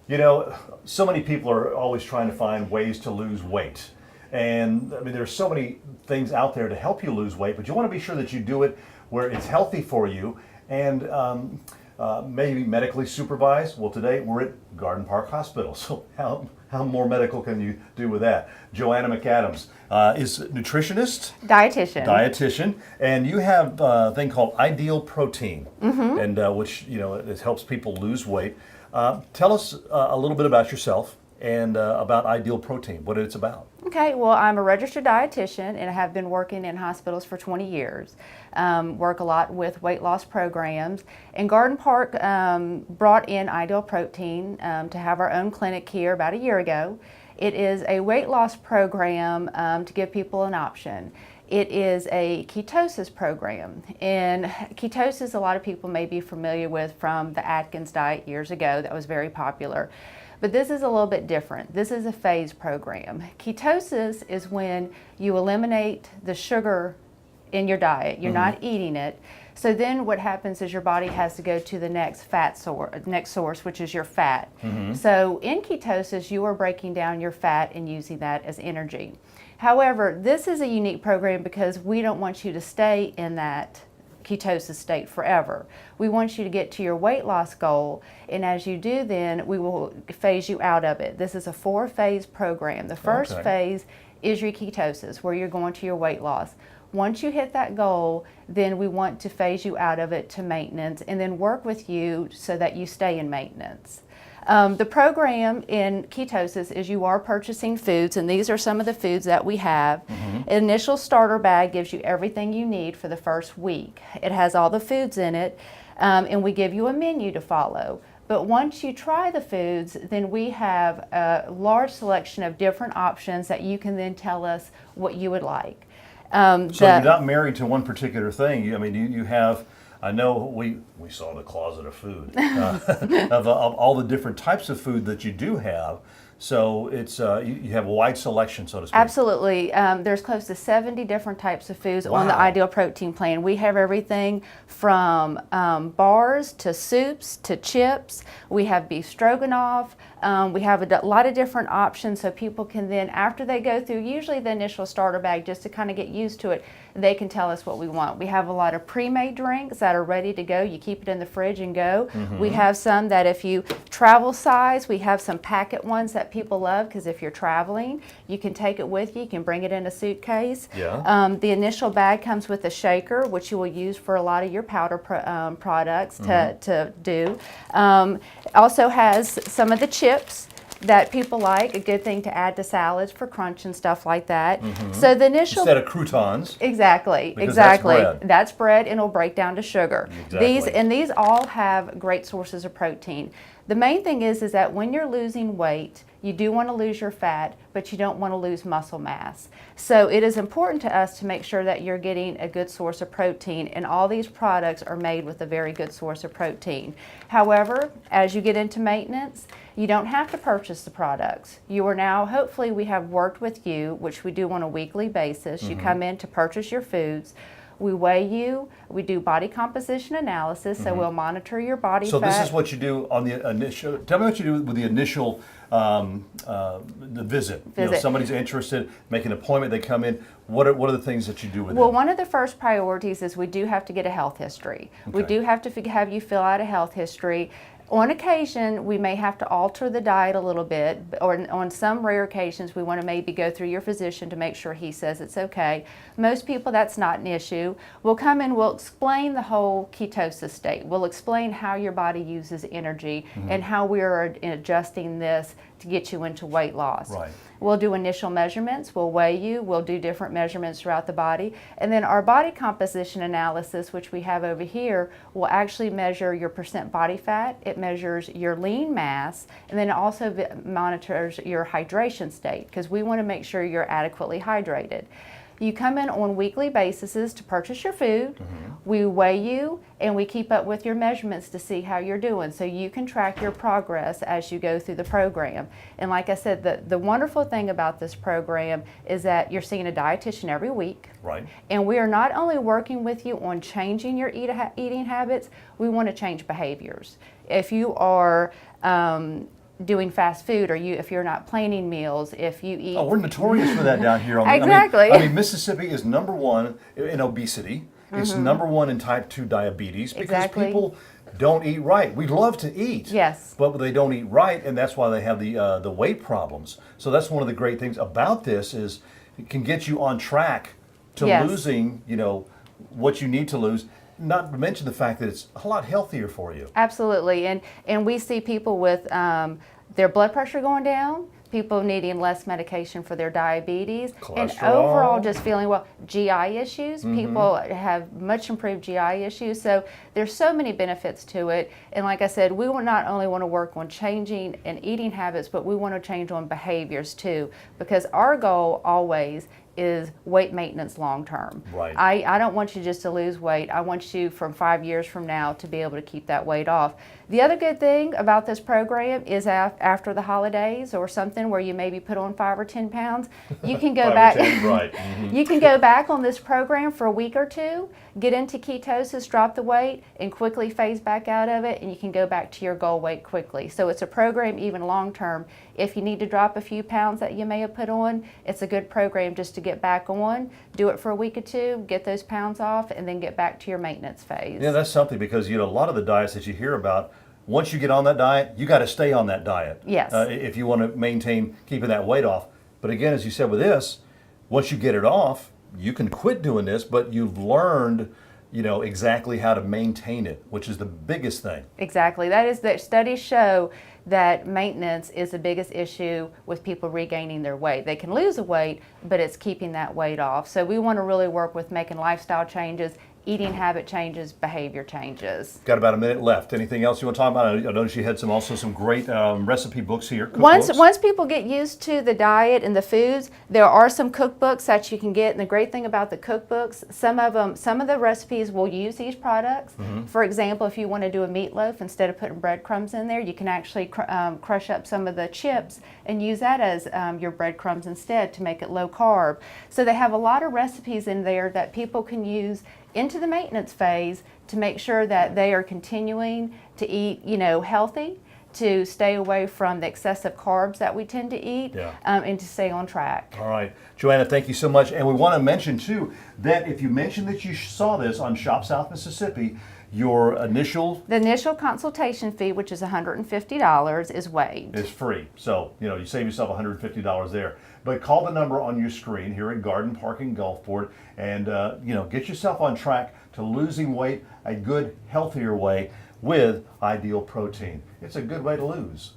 You know, so many people are always trying to find ways to lose weight. And I mean, there's so many things out there to help you lose weight, but you want to be sure that you do it where it's healthy for you and maybe medically supervised. Well, today we're at Garden Park Hospital, so how more medical can you do with that? Joanna McAdams is a nutritionist, dietitian, and you have a thing called Ideal Protein, and which it helps people lose weight. Tell us a little bit about yourself and about Ideal Protein, what it's about. Okay, well, I'm a registered dietitian and I have been working in hospitals for 20 years. Work a lot with weight loss programs. And Garden Park brought in Ideal Protein to have our own clinic here about a year ago. It is a weight loss program to give people an option. It is a ketosis program, and ketosis a lot of people may be familiar with from the Atkins diet years ago that was very popular. But this is a little bit different. This is a phase program. Ketosis is when you eliminate the sugar in your diet. You're not eating it. So then what happens is your body has to go to the next source, which is your fat. So in ketosis, you are breaking down your fat and using that as energy. However, this is a unique program because we don't want you to stay in that ketosis state forever. We want you to get to your weight loss goal, and as you do then, we will phase you out of it. This is a 4-phase program. The first phase is your ketosis, where you're going to your weight loss. Once you hit that goal, then we want to phase you out of it to maintenance and then work with you so that you stay in maintenance. The program in ketosis is you are purchasing foods, and these are some of the foods that we have. An initial starter bag gives you everything you need for the first week. It has all the foods in it, and we give you a menu to follow. But once you try the foods, then we have a large selection of different options that you can then tell us what you would like. So you're not married to one particular thing. You have, I know we saw the closet of food, of all the different types of food that you do have. So it's you have a wide selection, so to speak. Absolutely. There's close to 70 different types of foods on the Ideal Protein plan. We have everything from bars to soups to chips. We have beef stroganoff. We have a lot of different options so people can then, after they go through usually the initial starter bag just to kind of get used to it, they can tell us what we want. We have a lot of pre-made drinks that are ready to go. You keep it in the fridge and go. We have some that if you travel size, we have some packet ones that people love because if you're traveling, you can take it with you. You can bring it in a suitcase. The initial bag comes with a shaker, which you will use for a lot of your powder products to do. Also has some of the chips that people like, a good thing to add to salads for crunch and stuff like that. So the initial instead of croutons. Exactly. That's bread and it'll break down to sugar. These all have great sources of protein. The main thing is that when you're losing weight, you do want to lose your fat, but you don't want to lose muscle mass. So it is important to us to make sure that you're getting a good source of protein, and all these products are made with a very good source of protein. However, as you get into maintenance, you don't have to purchase the products. You are now, hopefully we have worked with you, which we do on a weekly basis. You come in to purchase your foods. We weigh you, we do body composition analysis, so we'll monitor your body fat. So this is what you do on the initial, tell me what you do with the initial the visit. Somebody's interested, make an appointment, they come in. What are the things that you do with them? Well, one of the first priorities is we do have to get a health history. We do have to have you fill out a health history. On occasion, we may have to alter the diet a little bit, or on some rare occasions, we want to maybe go through your physician to make sure he says it's okay. Most people, that's not an issue. We'll come in, we'll explain the whole ketosis state. We'll explain how your body uses energy and how we are adjusting this to get you into weight loss. We'll do initial measurements, we'll weigh you, we'll do different measurements throughout the body, and then our body composition analysis, which we have over here, will actually measure your percent body fat, it measures your lean mass, and then it also monitors your hydration state, because we want to make sure you're adequately hydrated. You come in on weekly basis to purchase your food, we weigh you, and we keep up with your measurements to see how you're doing, so you can track your progress as you go through the program. And like I said, the wonderful thing about this program is that you're seeing a dietitian every week. And we are not only working with you on changing your eating habits, we want to change behaviors. If you are doing fast food, or if you're not planning meals, if you eat. Oh, we're notorious for that down here. Exactly. I mean, Mississippi is number one in obesity. It's number one in type 2 diabetes because Exactly. people don't eat right. We love to eat, Yes. but they don't eat right, and that's why they have the weight problems. So that's one of the great things about this is it can get you on track to Yes. losing, what you need to lose. Not to mention the fact that it's a lot healthier for you. Absolutely, and we see people with their blood pressure going down, people needing less medication for their diabetes, and Cholesterol. overall just feeling well. GI issues, people have much improved GI issues, so there's so many benefits to it. And like I said, we will not only want to work on changing and eating habits, but we want to change on behaviors too, because our goal always is weight maintenance long term. Right. I don't want you just to lose weight. I want you from 5 years from now to be able to keep that weight off. The other good thing about this program is after the holidays or something where you maybe put on 5 or 10 pounds, you can go 5 or back. 10, right. You can go back on this program for a week or two, get into ketosis, drop the weight, and quickly phase back out of it, and you can go back to your goal weight quickly. So it's a program even long term. If you need to drop a few pounds that you may have put on, it's a good program just to get back on, do it for a week or two, get those pounds off, and then get back to your maintenance phase. Yeah, that's something because a lot of the diets that you hear about, once you get on that diet, you got to stay on that diet. Yes. If you want to maintain keeping that weight off. But again, as you said with this, once you get it off, you can quit doing this, but you've learned, exactly how to maintain it, which is the biggest thing. Exactly. That studies show that maintenance is the biggest issue with people regaining their weight. They can lose the weight, but it's keeping that weight off. So we want to really work with making lifestyle changes, eating habit changes, behavior changes. Got about a minute left. Anything else you want to talk about? I noticed you had some great recipe books here. Cookbooks. Once people get used to the diet and the foods, there are some cookbooks that you can get. And the great thing about the cookbooks, some of the recipes will use these products. For example, if you want to do a meatloaf, instead of putting breadcrumbs in there, you can actually crush up some of the chips and use that as your breadcrumbs instead to make it low carb. So they have a lot of recipes in there that people can use into the maintenance phase to make sure that they are continuing to eat, healthy, to stay away from the excessive carbs that we tend to eat, and to stay on track. All right. Joanna, thank you so much. And we want to mention, too, that if you mentioned that you saw this on Shop South Mississippi, the initial consultation fee, which is $150, is waived. Is free. So, you save yourself $150 there. But call the number on your screen here at Garden Park and Gulfport and, get yourself on track to losing weight a good, healthier way with Ideal Protein. It's a good way to lose.